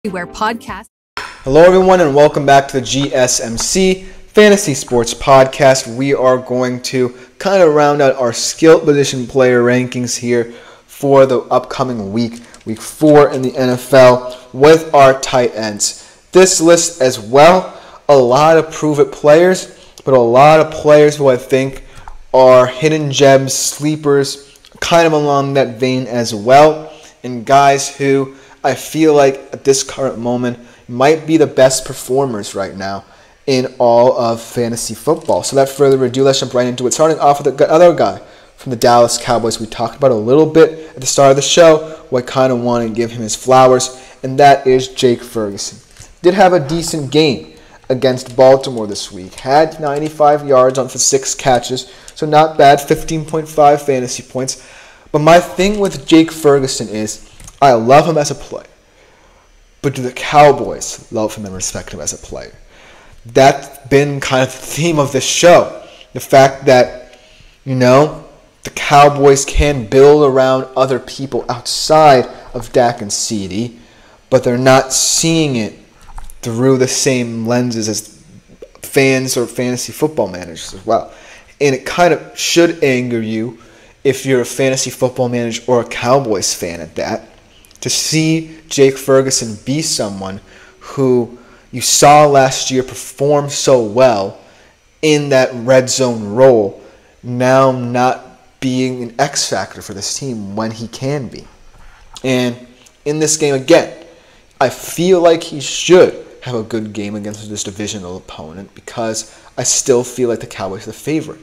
Where podcast. Hello everyone and welcome back to the GSMC Fantasy Sports Podcast. We are going to kind of round out our skill position player rankings here for the upcoming week 4 in the NFL with our tight ends. This list as well, a lot of prove-it players, but a lot of players who I think are hidden gems, sleepers, kind of along that vein as well, and guys who I feel like at this current moment might be the best performers right now in all of fantasy football. So without further ado, let's jump right into it. Starting off with the other guy from the Dallas Cowboys we talked about a little bit at the start of the show, who I kind of want to give him his flowers, and that is Jake Ferguson. Did have a decent game against Baltimore this week. Had 95 yards on for 6 catches, so not bad, 15.5 fantasy points. But my thing with Jake Ferguson is I love him as a player, but do the Cowboys love him and respect him as a player? That's been kind of the theme of this show. The fact that, the Cowboys can build around other people outside of Dak and CD, but they're not seeing it through the same lenses as fans or fantasy football managers as well. And it kind of should anger you if you're a fantasy football manager or a Cowboys fan at that, to see Jake Ferguson be someone who you saw last year perform so well in that red zone role, now not being an X factor for this team when he can be. And in this game again, I feel like he should have a good game against this divisional opponent because I still feel like the Cowboys are the favorite.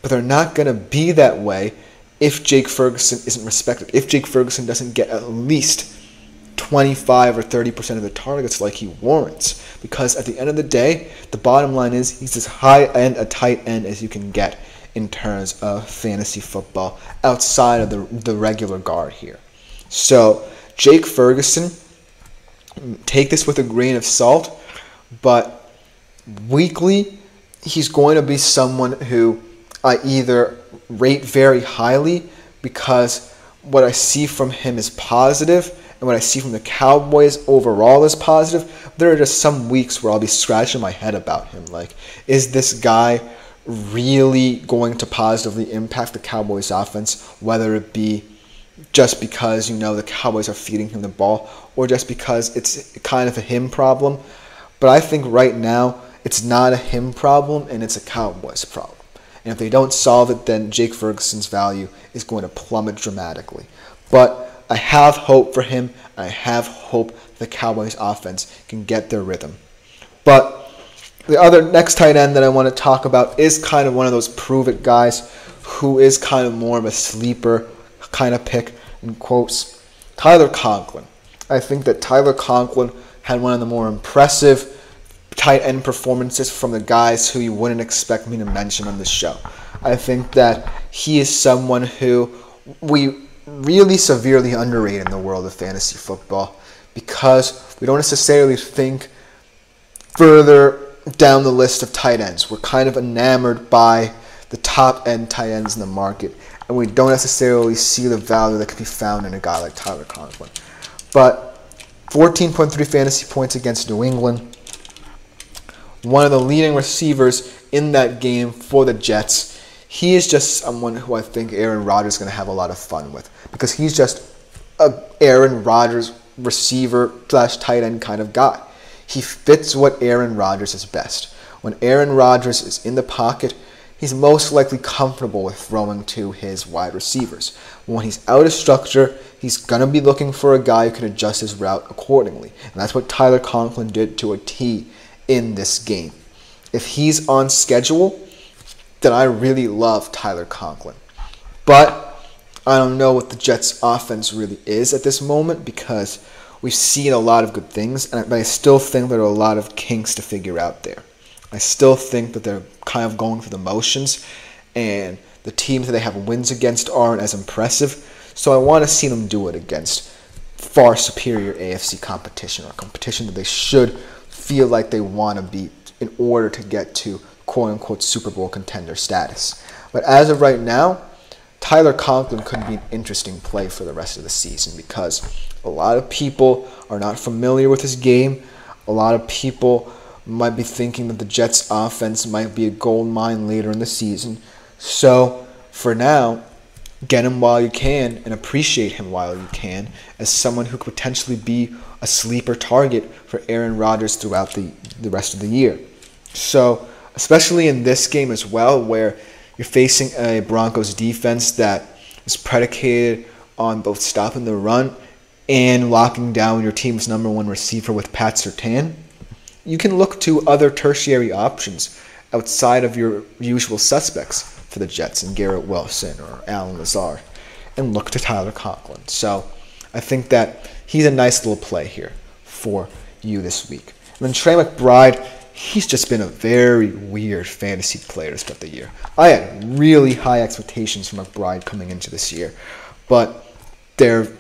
But they're not going to be that way if Jake Ferguson isn't respected, if Jake Ferguson doesn't get at least 25 or 30% of the targets like he warrants. Because at the end of the day, the bottom line is he's as high-end a tight end as you can get in terms of fantasy football outside of the regular guard here. So Jake Ferguson, take this with a grain of salt, but weekly he's going to be someone who I either rate very highly because what I see from him is positive and what I see from the Cowboys overall is positive. There are just some weeks where I'll be scratching my head about him. Like, is this guy really going to positively impact the Cowboys offense, whether it be just because, the Cowboys are feeding him the ball or just because it's kind of a him problem? But I think right now it's not a him problem and it's a Cowboys problem. And if they don't solve it, then Jake Ferguson's value is going to plummet dramatically. But I have hope for him. I have hope the Cowboys offense can get their rhythm. But the other next tight end that I want to talk about is kind of one of those prove-it guys who is kind of more of a sleeper kind of pick, in quotes, Tyler Conklin. I think that Tyler Conklin had one of the more impressive tight end performances from the guys who you wouldn't expect me to mention on this show. I think that he is someone who we really severely underrate in the world of fantasy football because we don't necessarily think further down the list of tight ends. We're kind of enamored by the top end tight ends in the market, and we don't necessarily see the value that can be found in a guy like Tyler Conklin. But 14.3 fantasy points against New England, one of the leading receivers in that game for the Jets. He is just someone who I think Aaron Rodgers is going to have a lot of fun with because he's just a Aaron Rodgers receiver / tight end kind of guy. He fits what Aaron Rodgers is best. When Aaron Rodgers is in the pocket, he's most likely comfortable with throwing to his wide receivers. When he's out of structure, he's going to be looking for a guy who can adjust his route accordingly. And that's what Tyler Conklin did to a T in this game. If he's on schedule, then I really love Tyler Conklin. But I don't know what the Jets' offense really is at this moment because we've seen a lot of good things, but I still think there are a lot of kinks to figure out there. I still think that they're kind of going through the motions, and the teams that they have wins against aren't as impressive. So I want to see them do it against far superior AFC competition, or competition that they should feel like they want to beat in order to get to quote-unquote Super Bowl contender status. But as of right now, Tyler Conklin could be an interesting play for the rest of the season because a lot of people are not familiar with his game. A lot of people might be thinking that the Jets' offense might be a gold mine later in the season. So, for now, get him while you can and appreciate him while you can as someone who could potentially be a sleeper target for Aaron Rodgers throughout the rest of the year. So, especially in this game as well, where you're facing a Broncos defense that is predicated on both stopping the run and locking down your team's number one receiver with Pat Surtain, you can look to other tertiary options outside of your usual suspects for the Jets and Garrett Wilson or Allen Lazard and look to Tyler Conklin. So I think that he's a nice little play here for you this week. And then Trey McBride, he's just been a very weird fantasy player to start the year. I had really high expectations for McBride coming into this year, but there have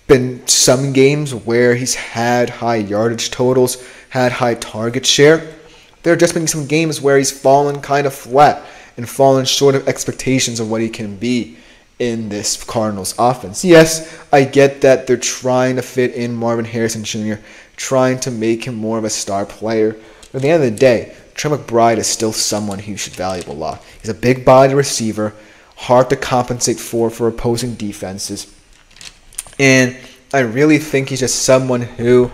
been some games where he's had high yardage totals, had high target share. There have just been some games where he's fallen kind of flat and fallen short of expectations of what he can be in this Cardinals offense. Yes, I get that they're trying to fit in Marvin Harrison Jr., trying to make him more of a star player. But at the end of the day, Trey McBride is still someone who you should value a lot. He's a big-bodied receiver, hard to compensate for opposing defenses. And I really think he's just someone who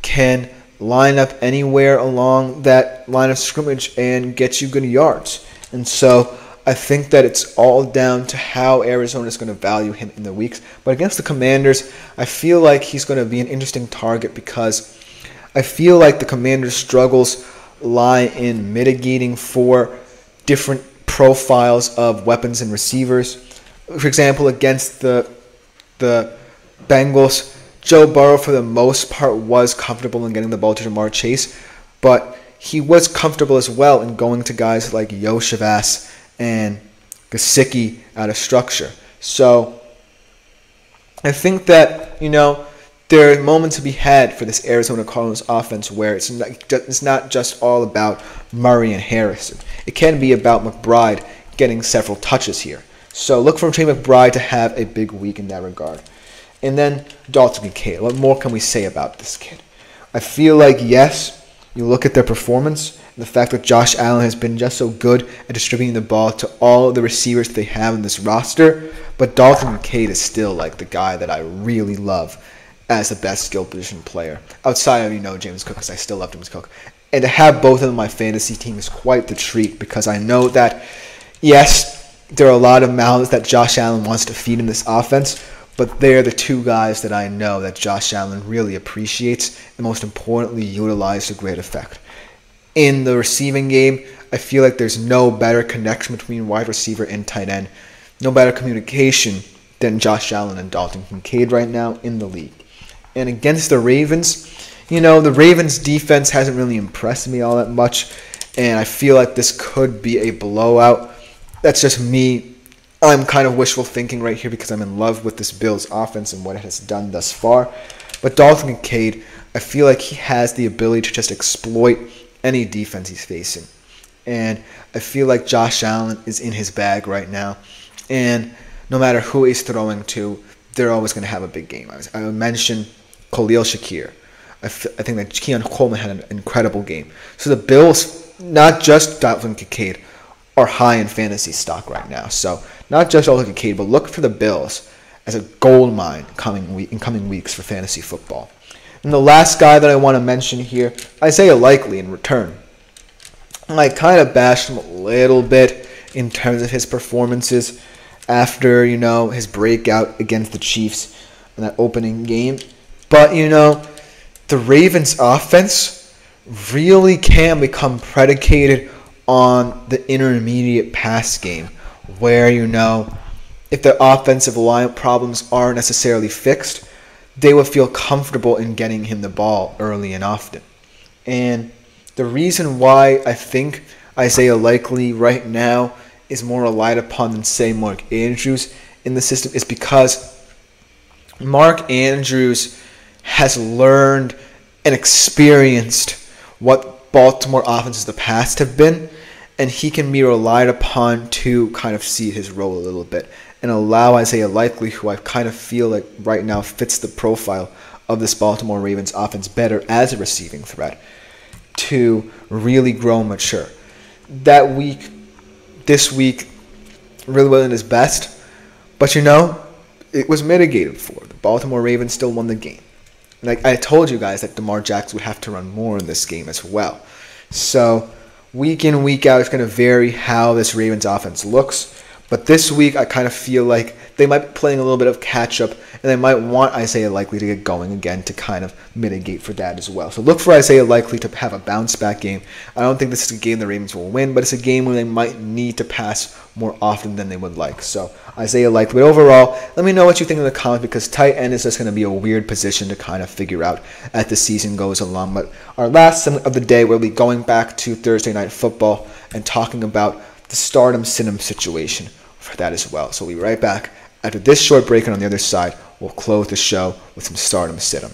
can line up anywhere along that line of scrimmage and get you good yards. And so I think that it's all down to how Arizona is going to value him in the weeks. But against the Commanders, I feel like he's going to be an interesting target because I feel like the Commanders' struggles lie in mitigating for different profiles of weapons and receivers. For example, against the Bengals, Joe Burrow, for the most part, was comfortable in getting the ball to Jamar Chase, but he was comfortable as well in going to guys like Yoshavas and Gesicki out of structure. So I think that, there are moments to be had for this Arizona Cardinals offense where it's not just all about Murray and Harrison. It can be about McBride getting several touches here. So look for Trey McBride to have a big week in that regard. And then Dalton Kincaid. What more can we say about this kid? I feel like, yes, you look at their performance, and the fact that Josh Allen has been just so good at distributing the ball to all the receivers they have in this roster, but Dalton Kincaid is still like the guy that I really love as the best skill position player. Outside of, James Cook, because I still love James Cook. And to have both of them on my fantasy team is quite the treat because I know that, yes, there are a lot of mouths that Josh Allen wants to feed in this offense, but they're the two guys that I know that Josh Allen really appreciates and most importantly utilizes to great effect. In the receiving game, I feel like there's no better connection between wide receiver and tight end, no better communication than Josh Allen and Dalton Kincaid right now in the league. And against the Ravens, the Ravens defense hasn't really impressed me all that much, and I feel like this could be a blowout. That's just me. I'm kind of wishful thinking right here because I'm in love with this Bills offense and what it has done thus far. But Dalton Kincaid, I feel like he has the ability to just exploit any defense he's facing. And I feel like Josh Allen is in his bag right now. And no matter who he's throwing to, they're always going to have a big game. I mentioned Khalil Shakir. I think that Keon Coleman had an incredible game. So the Bills, not just Dalton Kincaid, are high in fantasy stock right now. So not just Dalton Kincaid, but look for the Bills as a gold mine in coming weeks for fantasy football. And the last guy that I want to mention here, Isaiah Likely in return. I kind of bashed him a little bit in terms of his performances after, his breakout against the Chiefs in that opening game. But, the Ravens offense really can become predicated on the intermediate pass game where, if the offensive line problems aren't necessarily fixed, they will feel comfortable in getting him the ball early and often. And the reason why I think Isaiah Likely right now is more relied upon than, say, Mark Andrews in the system is because Mark Andrews has learned and experienced what Baltimore offenses of the past have been, and he can be relied upon to kind of see his role a little bit and allow Isaiah Likely, who I kind of feel like right now fits the profile of this Baltimore Ravens offense better as a receiving threat, to really grow and mature. This week, really wasn't his best, but it was mitigated for. The Baltimore Ravens still won the game. Like I told you guys that DeMar Jackson would have to run more in this game as well. So week in, week out, it's going to vary how this Ravens offense looks. But this week, I kind of feel like they might be playing a little bit of catch-up, and they might want Isaiah Likely to get going again to kind of mitigate for that as well. So look for Isaiah Likely to have a bounce-back game. I don't think this is a game the Ravens will win, but it's a game where they might need to pass more often than they would like. So Isaiah Likely. But overall, let me know what you think in the comments, because tight end is just going to be a weird position to kind of figure out as the season goes along. But our last segment of the day, we'll be going back to Thursday Night Football and talking about the stardom-sit-em situation for that as well. So we'll be right back after this short break, and on the other side, we'll close the show with some stardom sit-em.